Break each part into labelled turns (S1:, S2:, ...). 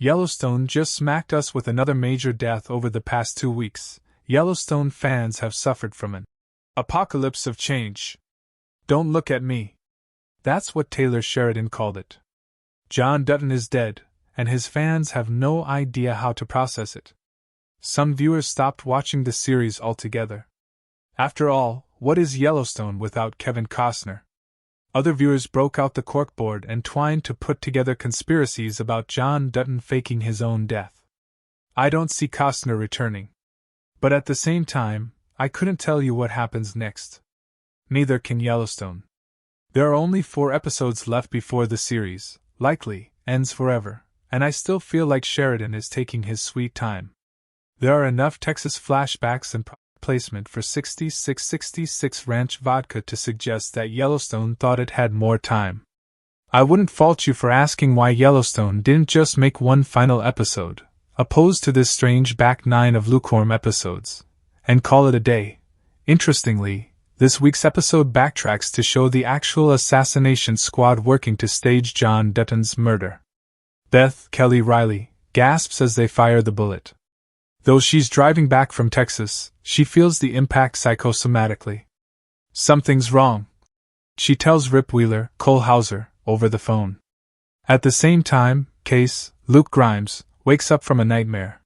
S1: Yellowstone just smacked us with another major death over the past 2 weeks. Yellowstone fans have suffered from an apocalypse of change. Don't look at me. That's what Taylor Sheridan called it. John Dutton is dead, and his fans have no idea how to process it. Some viewers stopped watching the series altogether. After all, what is Yellowstone without Kevin Costner? Other viewers broke out the corkboard and twine to put together conspiracies about John Dutton faking his own death. I don't see Costner returning. But at the same time, I couldn't tell you what happens next. Neither can Yellowstone. There are only 4 episodes left before the series, likely, ends forever, and I still feel like Sheridan is taking his sweet time. There are enough Texas flashbacks and placement for 6666 Ranch vodka to suggest that Yellowstone thought it had more time. I wouldn't fault you for asking why Yellowstone didn't just make one final episode, opposed to this strange back 9 of lukewarm episodes, and call it a day. Interestingly, this week's episode backtracks to show the actual assassination squad working to stage John Dutton's murder. Beth Kelly Riley gasps as they fire the bullet. Though she's driving back from Texas, she feels the impact psychosomatically. Something's wrong, she tells Rip Wheeler, Cole Hauser, over the phone. At the same time, Case, Luke Grimes, wakes up from a nightmare.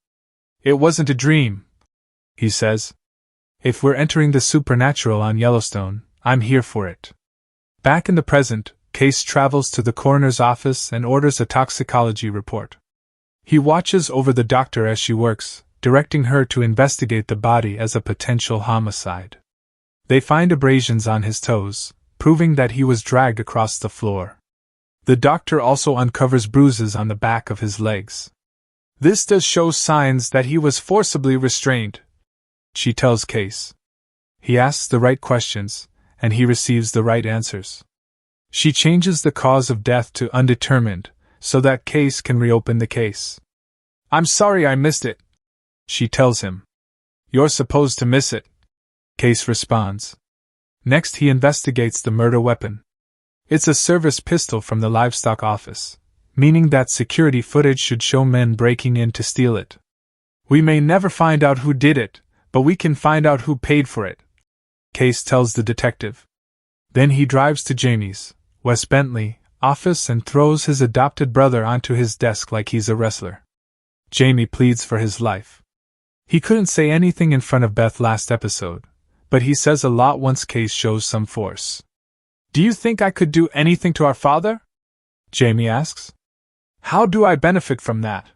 S1: It wasn't a dream, he says. If we're entering the supernatural on Yellowstone, I'm here for it. Back in the present, Case travels to the coroner's office and orders a toxicology report. He watches over the doctor as she works, directing her to investigate the body as a potential homicide. They find abrasions on his toes, proving that he was dragged across the floor. The doctor also uncovers bruises on the back of his legs. This does show signs that he was forcibly restrained, she tells Case. He asks the right questions, and he receives the right answers. She changes the cause of death to undetermined, so that Case can reopen the case. I'm sorry I missed it, she tells him. You're supposed to miss it, Case responds. Next he investigates the murder weapon. It's a service pistol from the livestock office, meaning that security footage should show men breaking in to steal it. We may never find out who did it, but we can find out who paid for it, Case tells the detective. Then he drives to Jamie's, Wes Bentley, office and throws his adopted brother onto his desk like he's a wrestler. Jamie pleads for his life. He couldn't say anything in front of Beth last episode, but he says a lot once Case shows some force. Do you think I could do anything to our father? Jamie asks. How do I benefit from that?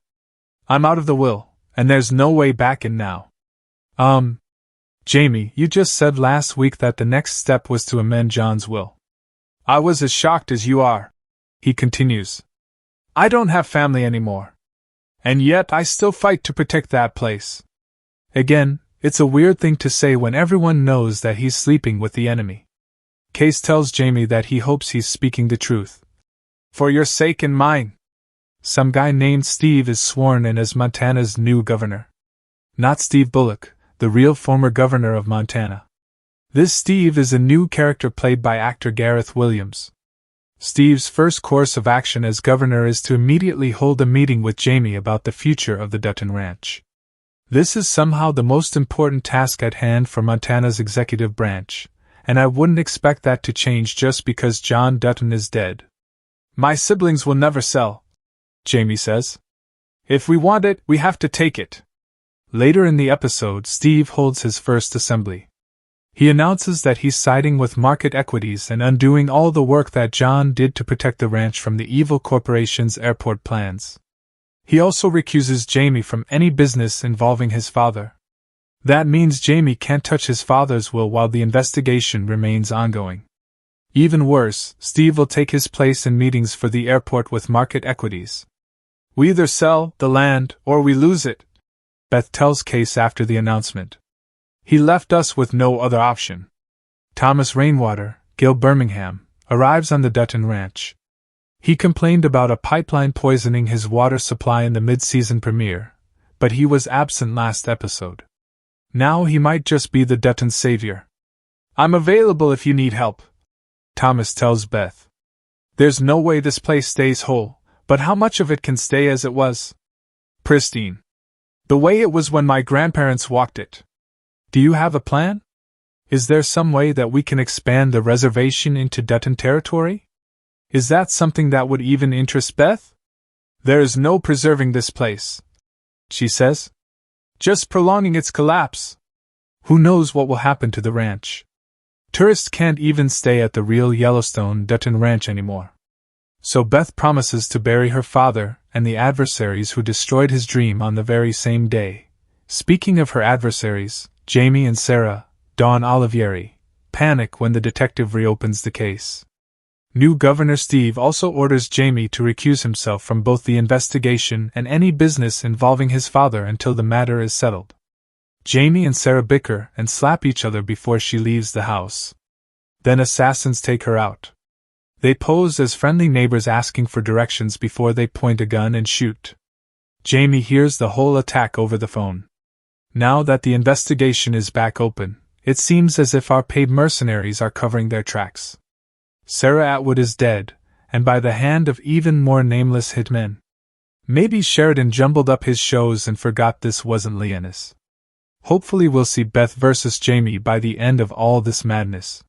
S1: I'm out of the will, and there's no way back in now. Jamie, you just said last week that the next step was to amend John's will. I was as shocked as you are, he continues. I don't have family anymore. And yet I still fight to protect that place. Again, it's a weird thing to say when everyone knows that he's sleeping with the enemy. Case tells Jamie that he hopes he's speaking the truth. For your sake and mine. Some guy named Steve is sworn in as Montana's new governor. Not Steve Bullock, the real former governor of Montana. This Steve is a new character played by actor Gareth Williams. Steve's first course of action as governor is to immediately hold a meeting with Jamie about the future of the Dutton Ranch. This is somehow the most important task at hand for Montana's executive branch, and I wouldn't expect that to change just because John Dutton is dead. My siblings will never sell, Jamie says. If we want it, we have to take it. Later in the episode, Steve holds his first assembly. He announces that he's siding with market equities and undoing all the work that John did to protect the ranch from the evil corporation's airport plans. He also recuses Jamie from any business involving his father. That means Jamie can't touch his father's will while the investigation remains ongoing. Even worse, Steve will take his place in meetings for the airport with market equities. We either sell the land or we lose it, Beth tells Case after the announcement. He left us with no other option. Thomas Rainwater, Gil Birmingham, arrives on the Dutton Ranch. He complained about a pipeline poisoning his water supply in the mid-season premiere, but he was absent last episode. Now he might just be the Dutton savior. I'm available if you need help, Thomas tells Beth. There's no way this place stays whole, but how much of it can stay as it was? Pristine. The way it was when my grandparents walked it. Do you have a plan? Is there some way that we can expand the reservation into Dutton territory? Is that something that would even interest Beth? There is no preserving this place, she says. Just prolonging its collapse. Who knows what will happen to the ranch? Tourists can't even stay at the real Yellowstone Dutton Ranch anymore. So Beth promises to bury her father and the adversaries who destroyed his dream on the very same day. Speaking of her adversaries, Jamie and Sarah, Dawn Olivieri, panic when the detective reopens the case. New Governor Steve also orders Jamie to recuse himself from both the investigation and any business involving his father until the matter is settled. Jamie and Sarah bicker and slap each other before she leaves the house. Then assassins take her out. They pose as friendly neighbors asking for directions before they point a gun and shoot. Jamie hears the whole attack over the phone. Now that the investigation is back open, it seems as if our paid mercenaries are covering their tracks. Sarah Atwood is dead, and by the hand of even more nameless hitmen. Maybe Sheridan jumbled up his shows and forgot this wasn't Leanna's. Hopefully we'll see Beth versus Jamie by the end of all this madness.